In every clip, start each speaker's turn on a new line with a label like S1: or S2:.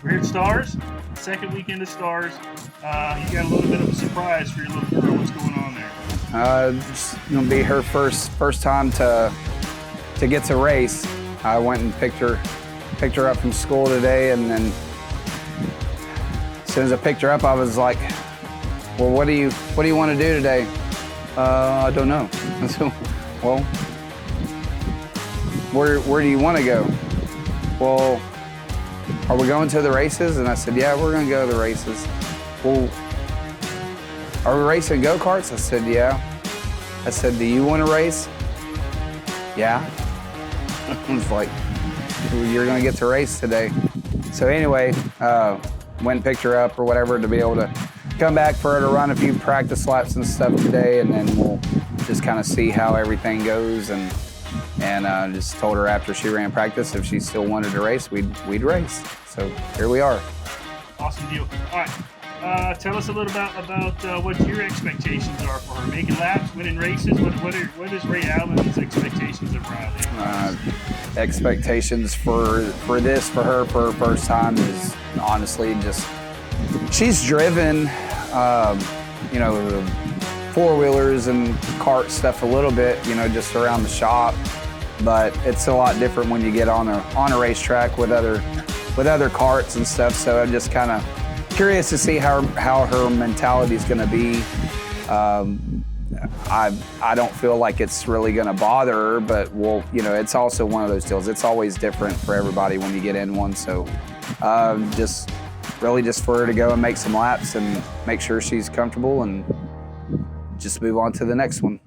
S1: We're here at Stars, second weekend of Stars. You got a little bit of a surprise for your little girl. What's going on there?
S2: It's gonna be her first time to get to race. I went and picked her up from school today, and then as soon as I picked her up, I was like, "Well, what do you want to do today?" I don't know. So, well, where do you want to go? Well, are we going to the races? And I said, yeah, we're gonna go to the races. Well, are we racing go-karts? I said, yeah. I said, do you want to race? Yeah. I was like, you're gonna get to race today. So anyway, went and picked her up or whatever to be able to come back for her to run a few practice laps and stuff today, and then we'll just kind of see how everything goes. And just told her after she ran practice if she still wanted to race, we'd race. So here we are.
S1: Awesome deal. All right, tell us a little about what your expectations are for her. Making laps, winning races. What is Ray Allen's expectations of Bryleigh?
S2: Expectations for her for her first time is honestly just she's driven, the four-wheelers and kart stuff a little bit, just around the shop. But it's a lot different when you get on a racetrack with other karts and stuff. So I'm just kind of curious to see how her mentality is going to be. I don't feel like it's really going to bother her, but it's also one of those deals. It's always different for everybody when you get in one. So just for her to go and make some laps and make sure she's comfortable and just move on to the next one.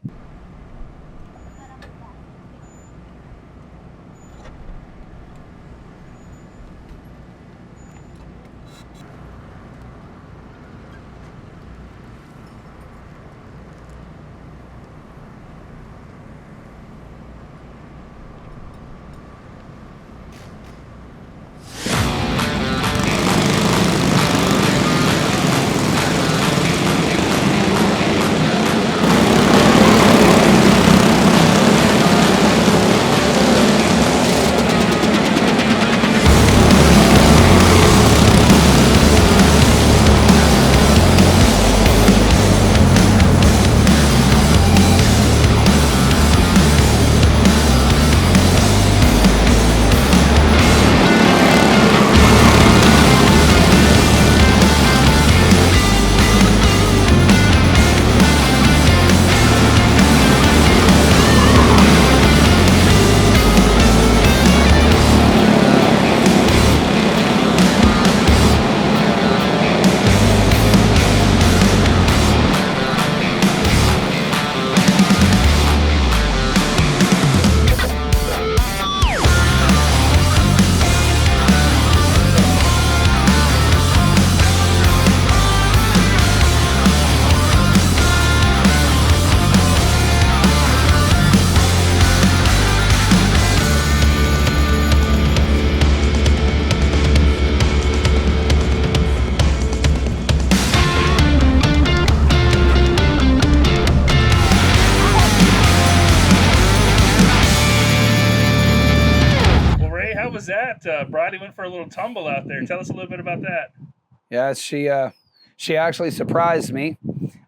S1: Was that? Bridie went for a little tumble out there. Tell us a little bit about that.
S2: Yeah, she actually surprised me.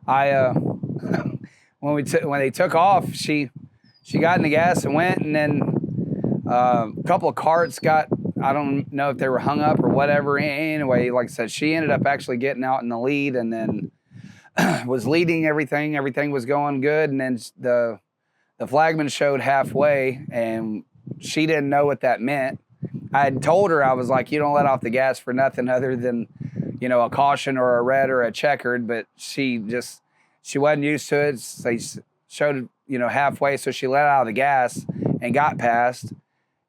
S2: When they took off, she got in the gas and went, and then a couple of carts got, I don't know if they were hung up or whatever. Anyway, like I said, she ended up actually getting out in the lead, and then was leading everything. Everything was going good, and then the flagman showed halfway, and she didn't know what that meant. I had told her, I was like, you don't let off the gas for nothing other than, a caution or a red or a checkered, but she wasn't used to it. They showed, halfway, so she let out of the gas and got past.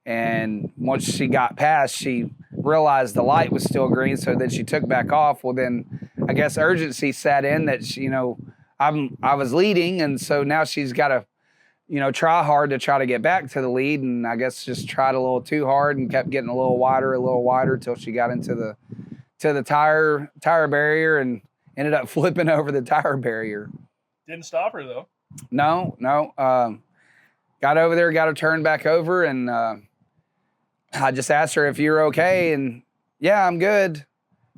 S2: And once she got past, she realized the light was still green, so then she took back off. Well, then I guess urgency set in that, I was leading, and so now she's got to, try hard to try to get back to the lead, and I guess just tried a little too hard and kept getting a little wider till she got into the tire barrier and ended up flipping over the tire barrier.
S1: Didn't stop her though.
S2: No. Got over there, got her turned back over, and I just asked her if you're okay, and yeah, I'm good.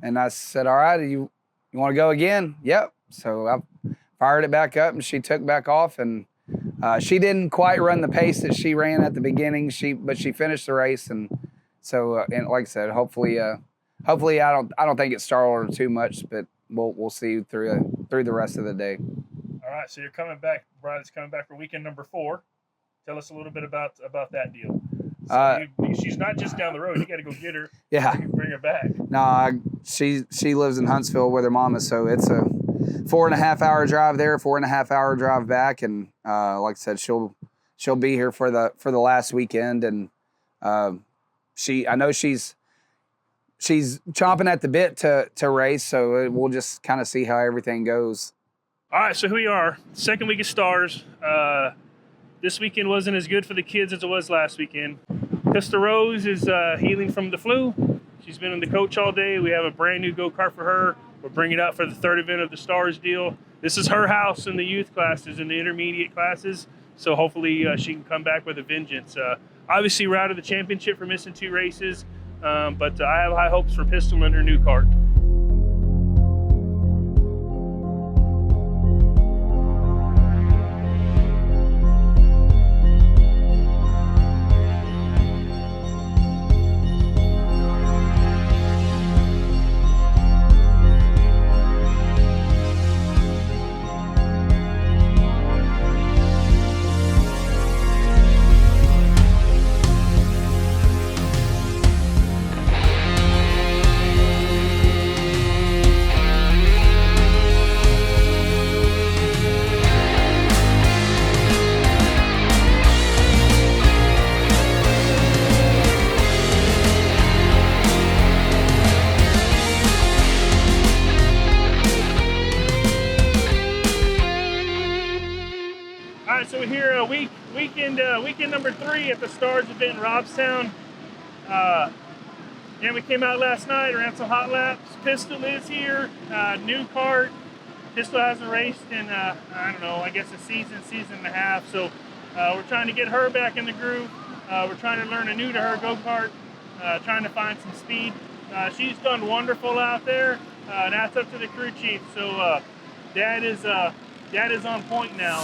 S2: And I said, all right, you want to go again? Yep. So I fired it back up, and she took back off, and she didn't quite run the pace that she ran at the beginning. But she finished the race, and so and like I said, hopefully I don't think it startled her too much, but we'll see through the rest of the day.
S1: All right, so you're coming back. Bryleigh's coming back for weekend number 4. Tell us a little bit about that deal. So she's not just down the road. You got to go get her.
S2: Yeah.
S1: Bring her back.
S2: No, she lives in Huntsville with her mama, so it's a 4.5-hour drive there, 4.5-hour drive back, and like I said, she'll be here for the last weekend, and I know she's chomping at the bit to race, so we'll just kind of see how everything goes.
S1: All right, so here we are, second week of Stars. This weekend wasn't as good for the kids as it was last weekend. Pistol Rose is healing from the flu. She's been in the coach all day. We have a brand new go-kart for her. We're bringing it out for the third event of the Stars deal. This is her house in the youth classes and the intermediate classes, so hopefully she can come back with a vengeance. Obviously, we're out of the championship for missing 2 races, but I have high hopes for Pistol and her new kart. All right, so we're here weekend number 3 at the Stars event in Robstown. And we came out last night, ran some hot laps. Pistol is here, new kart. Pistol hasn't raced in, I don't know, I guess a season and a half. So we're trying to get her back in the groove. We're trying to learn a new to her go-kart, trying to find some speed. She's done wonderful out there. That's up to the crew chief. So Dad is on point now.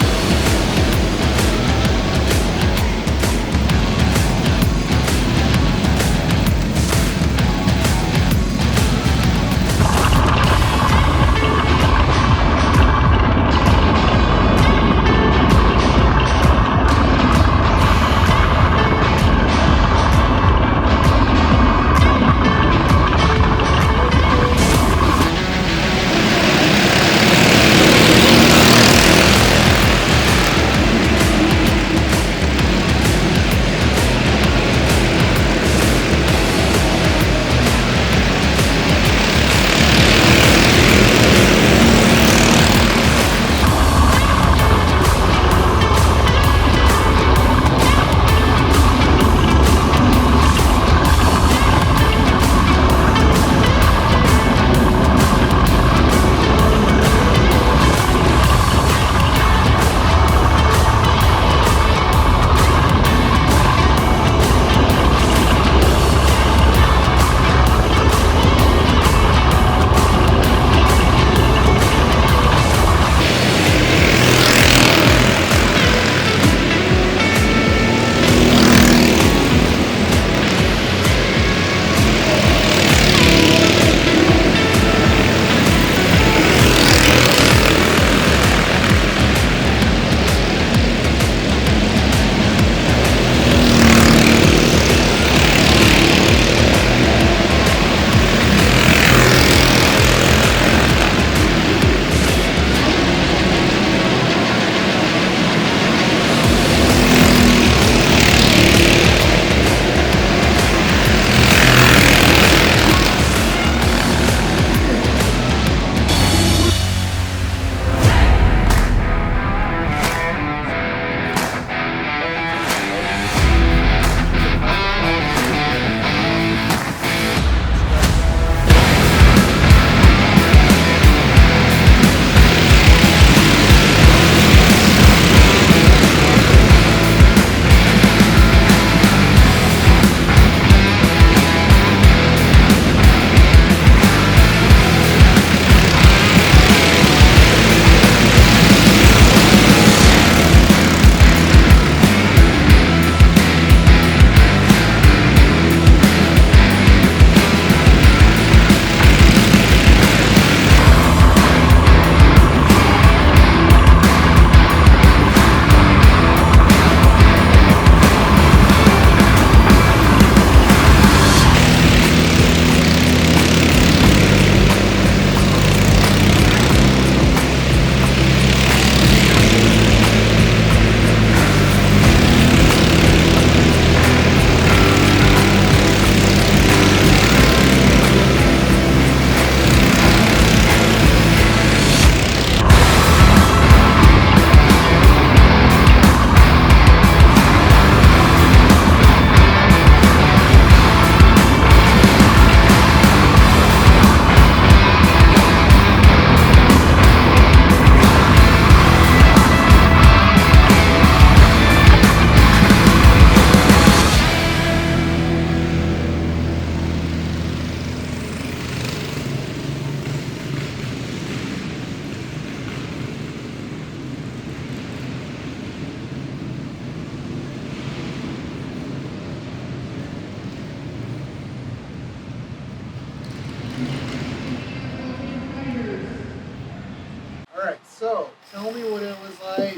S3: All right, so tell me what it was like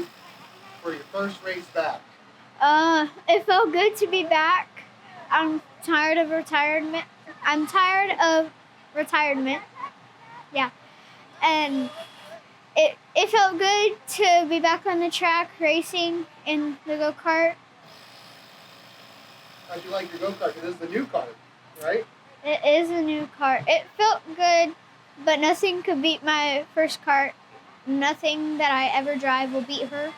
S3: for your first race back.
S4: It felt good to be back. I'm tired of retirement. Yeah. And it felt good to be back on the track racing in the go-kart.
S3: How'd you like your go-kart? Because it's the new kart, right?
S4: It is a new kart. It felt good, but nothing could beat my first kart. Nothing that I ever drive will beat her.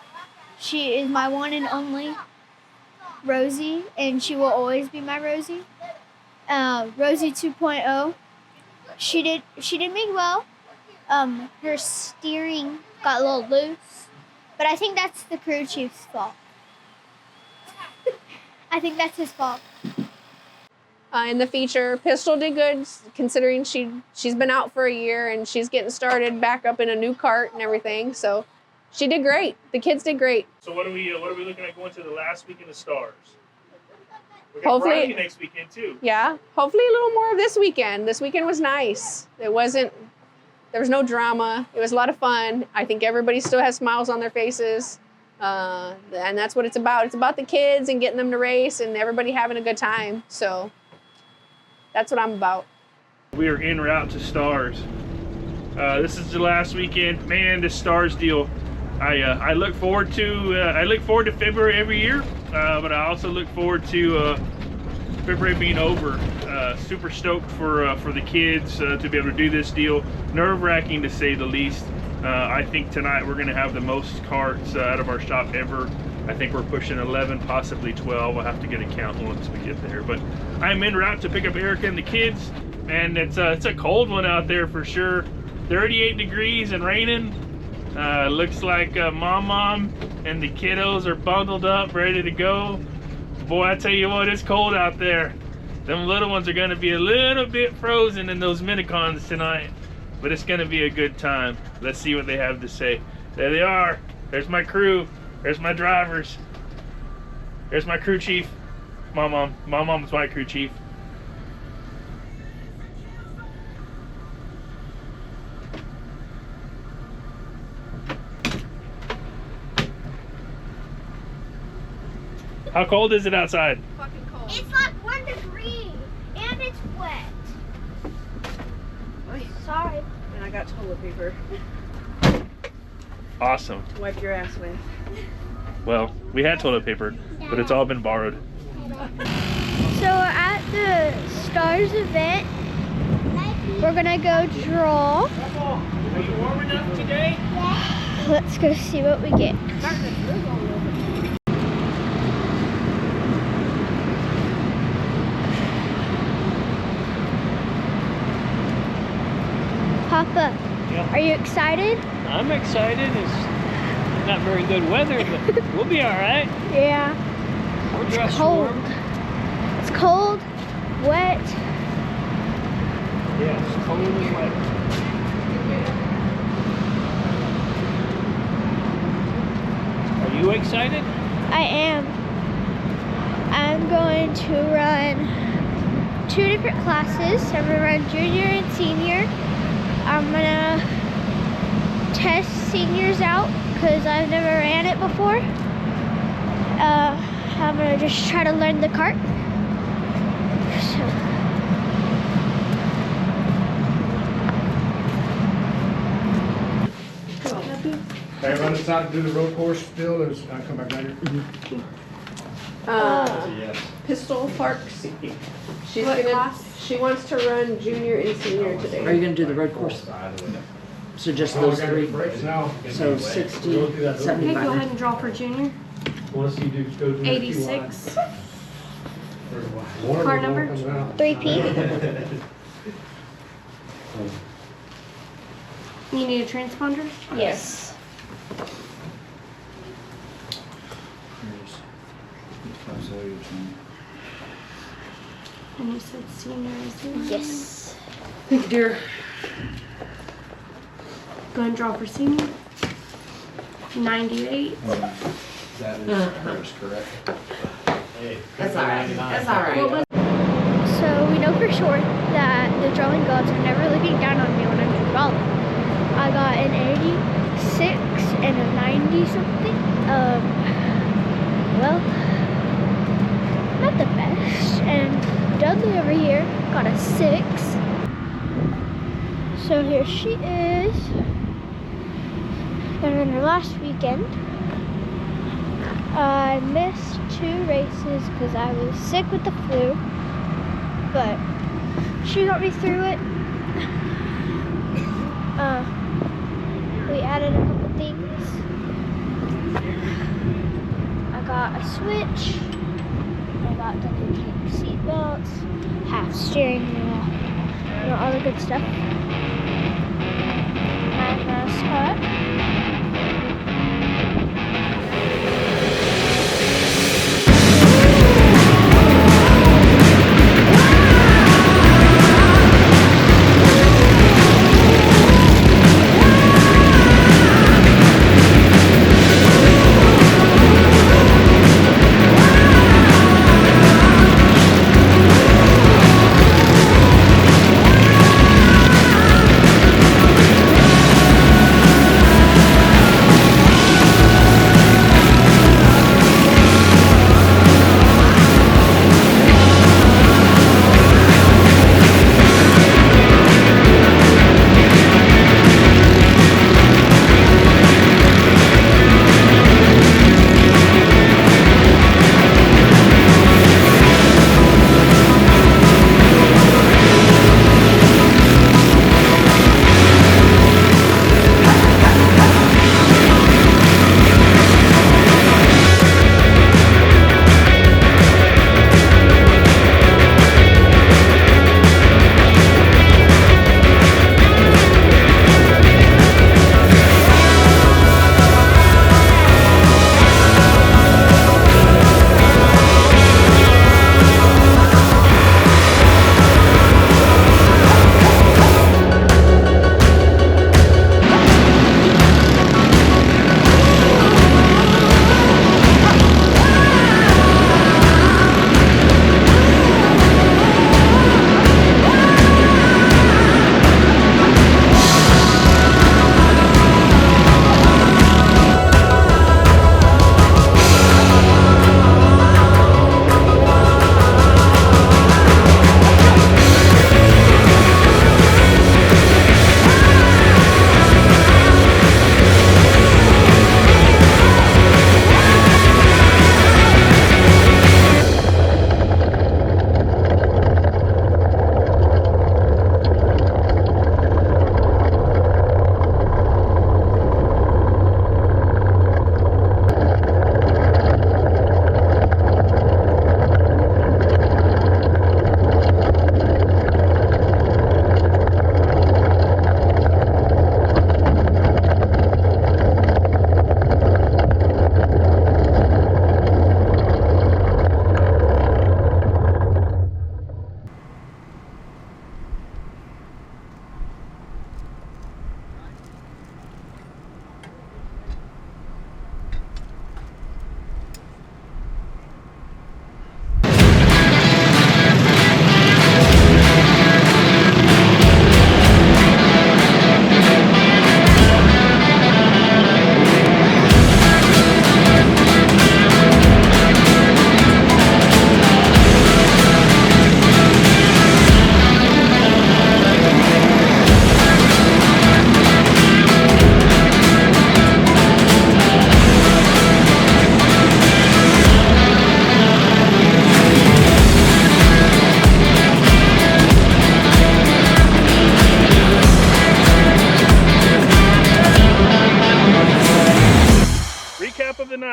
S4: She is my one and only Rosie, and she will always be my Rosie. Rosie 2.0. She did me well. Her steering got a little loose, but I think that's the crew chief's fault. I think that's his fault.
S5: In the feature, Pistol did good considering she's been out for a year and she's getting started back up in a new kart and everything. So she did great. The kids did great.
S1: So what are we looking at going to the last weekend of Stars? We got
S5: Hopefully
S1: Bryleigh next weekend too.
S5: Yeah, hopefully a little more this weekend. This weekend was nice. There was no drama. It was a lot of fun. I think everybody still has smiles on their faces. And that's what it's about. It's about the kids and getting them to race and everybody having a good time. So that's what I'm about.
S1: We are en route to Stars. This is the last weekend. Man, this Stars deal. I look forward to February every year, but I also look forward to February being over. Super stoked for the kids to be able to do this deal. Nerve-wracking to say the least. I think tonight we're going to have the most carts out of our shop ever. I think we're pushing 11, possibly 12. I'll have to get a count once we get there. But I'm en route to pick up Erica and the kids. And it's a cold one out there for sure. 38 degrees and raining. Looks like Mom and the kiddos are bundled up, ready to go. Boy, I tell you what, it's cold out there. Them little ones are going to be a little bit frozen in those minicons tonight. But it's going to be a good time. Let's see what they have to say. There they are. There's my crew. There's my drivers. There's my crew chief. My mom's my crew chief. How cold is it outside?
S5: Fucking cold.
S4: It's like 1 degree, and it's wet. Sorry.
S6: And I got toilet paper
S1: Awesome.
S6: to wipe your ass with.
S1: Well, we had toilet paper, but it's all been borrowed.
S4: So we're at the Stars event. We're gonna go draw.
S1: Are you warm enough today?
S4: Let's go see what we get. Papa,
S7: Yeah.
S4: are you excited?
S7: I'm excited. It's not very good weather, but we'll be all right.
S4: Yeah.
S7: We're dressed
S4: Cold.
S7: warm.
S4: It's cold, wet.
S7: Yeah, it's cold and wet. Are you excited?
S4: I am. I'm going to run 2 different classes. I'm going to run junior and senior. I'm going to test seniors out because I've never ran it before. I'm going to just try to learn the kart. So.
S8: Hey, run inside to do the road course still, or I come back later?
S5: Yes. Pistol Parks. She wants to run junior and senior today.
S6: Are you going to do the road course? So just
S8: Oh,
S6: those
S8: we gotta
S6: three.
S8: get breaks now.
S6: So 60,
S8: Go through that road.
S6: 75.
S9: Okay, go ahead and draw for junior.
S8: Once you do, go through the
S9: 86.
S8: One of
S9: Car
S8: them
S9: number?
S8: comes out.
S4: 3P.
S9: You need a transponder?
S4: Yes.
S9: And you said senior is in?
S4: Yes.
S6: Thank you, dear.
S9: Go ahead and draw for senior. 98.
S8: That is correct.
S6: That's all right. That's all right.
S9: What was
S4: So we know for sure that the drawing gods are never looking down on me when I'm drawing. I got an something? Well, not the best. And Dudley over here got a 6. So here she is. And then her last weekend, I missed 2 races because I was sick with the flu. But she got me through it. We added a couple things. I got a switch. I got the new pink seat belts, half steering wheel, all the good stuff. My mascot.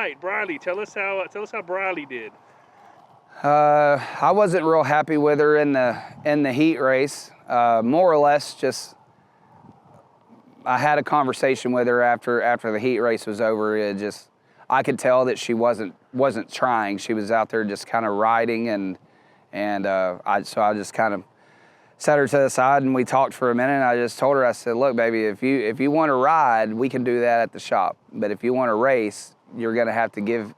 S1: night, Bryleigh. Tell us how Bryleigh did.
S2: I wasn't real happy with her in the heat race. More or less, just I had a conversation with her after the heat race was over. I could tell that she wasn't trying. She was out there just kind of riding, and I just kind of set her to the side and we talked for a minute. And I just told her, I said, look, baby, if you want to ride, we can do that at the shop. But if you want to race, you're gonna have to give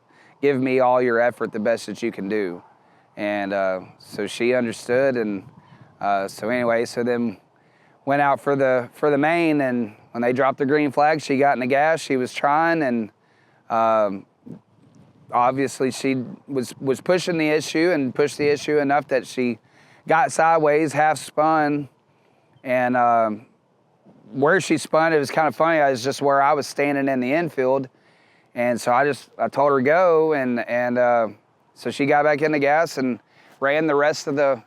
S2: me all your effort, the best that you can do. And so she understood. And so then went out for the main, and when they dropped the green flag, she got in the gas. She was trying, and Obviously, she was pushing the issue and pushed the issue enough that she got sideways, half spun, and where she spun, it was kind of funny. I was just where I was standing in the infield, and so I told her go, and so she got back in the gas and ran the rest of the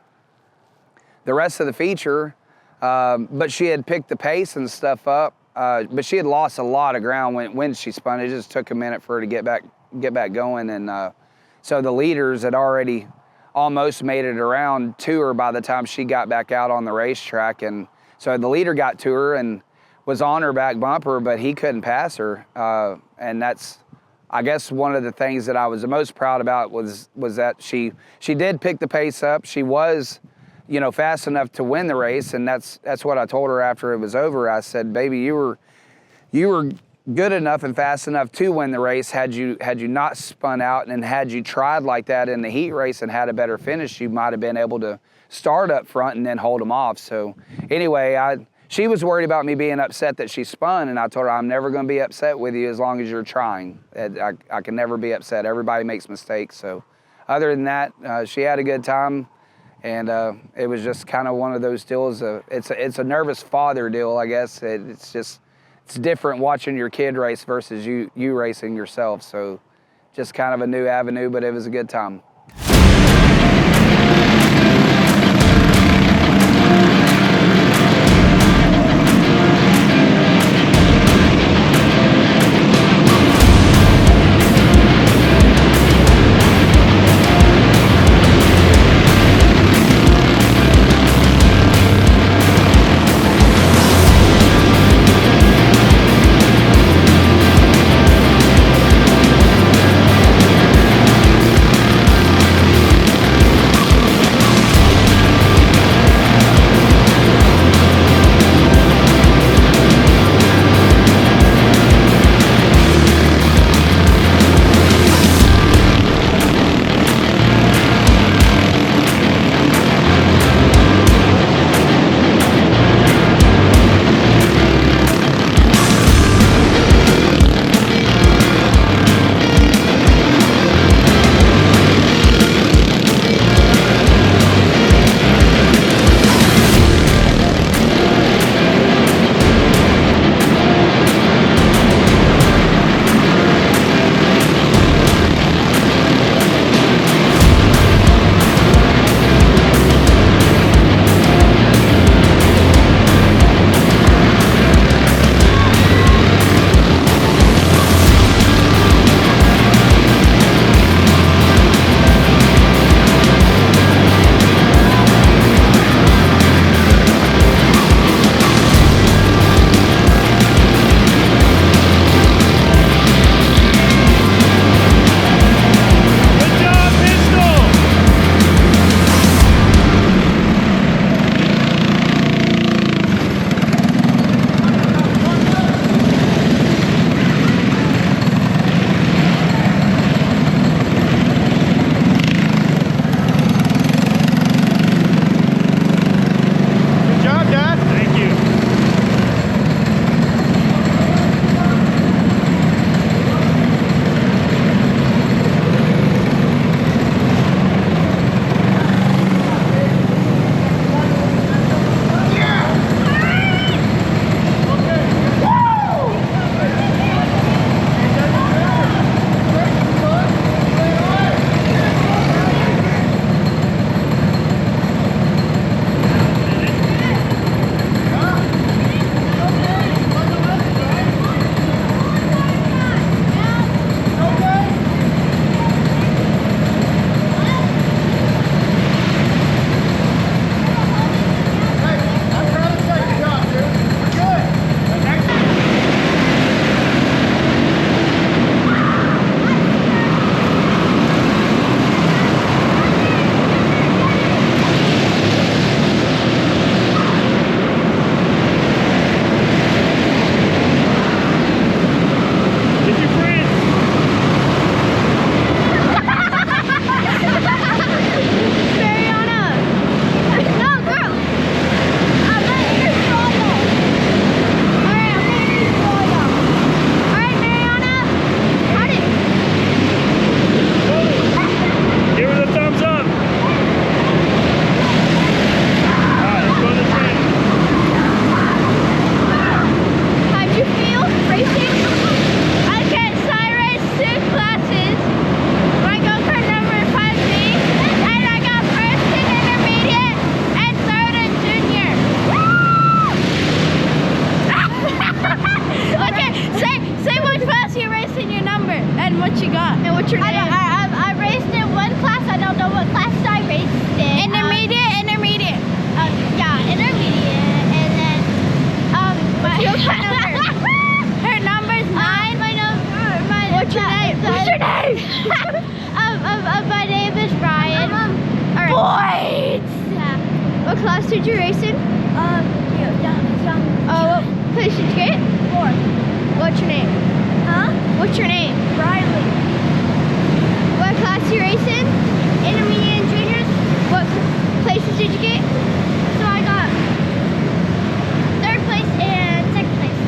S2: feature. But she had picked the pace and stuff up, but she had lost a lot of ground when she spun. It just took a minute for her to get back going, and so the leaders had already almost made it around to her by the time she got back out on the racetrack. And so the leader got to her and was on her back bumper, but he couldn't pass her. And that's, I guess, one of the things that I was the most proud about was that she did pick the pace up. She was, fast enough to win the race, and that's what I told her after it was over. I said, "Baby, you were good enough and fast enough to win the race. Had you not spun out and had you tried like that in the heat race and had a better finish, you might have been able to start up front and then hold them off." So anyway, she was worried about me being upset that she spun, and I told her, "I'm never going to be upset with you as long as you're trying. I can never be upset. Everybody makes mistakes." So other than that, she had a good time, and it was just kind of one of those deals. It's a nervous father deal, I guess. It's different watching your kid race versus you racing yourself. So just kind of a new avenue, but it was a good time.
S4: What's your name? I raced in one class. I don't know what class I raced in. Intermediate. Yeah, intermediate. And then your number? Her number's 9. What's your name? My name is Brian. Boys. Yeah. What class did you race in? What place did you get? 4th. What's your name? Huh? What's your name? Bryleigh. What class do you race in? Intermediate and juniors. What places did you get? So I got 3rd place and 2nd place.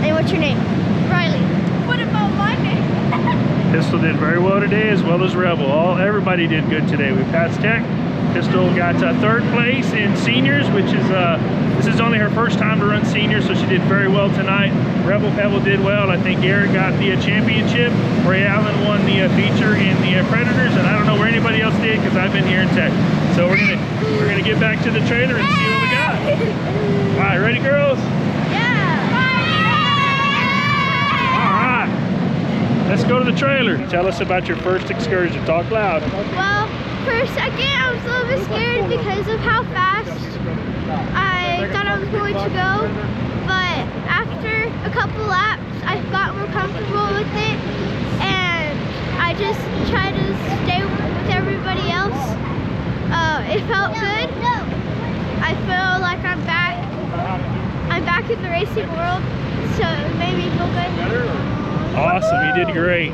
S4: And what's your name? Bryleigh. What about my name?
S1: Pistol did very well today, as well as Rebel. Everybody did good today. We passed Tech. Pistol got 3rd place in seniors, which is this is only her first time to run seniors, so she did very well tonight. Rebel Pebble did well. I think Garrett got the championship. Ray Allen won the feature in the Predators, and I don't know where anybody else did because I've been here in Tech. So we're gonna get back to the trailer and see what we got. All right, ready, girls? Let's go to the trailer. Tell us about your first excursion. Talk loud.
S4: Well, for a second I was a little bit scared because of how fast I thought I was going to go. But after a couple laps, I got more comfortable with it. And I just tried to stay with everybody else. It felt good. I feel like I'm back in the racing world. So it made me feel good.
S1: Awesome, you did great.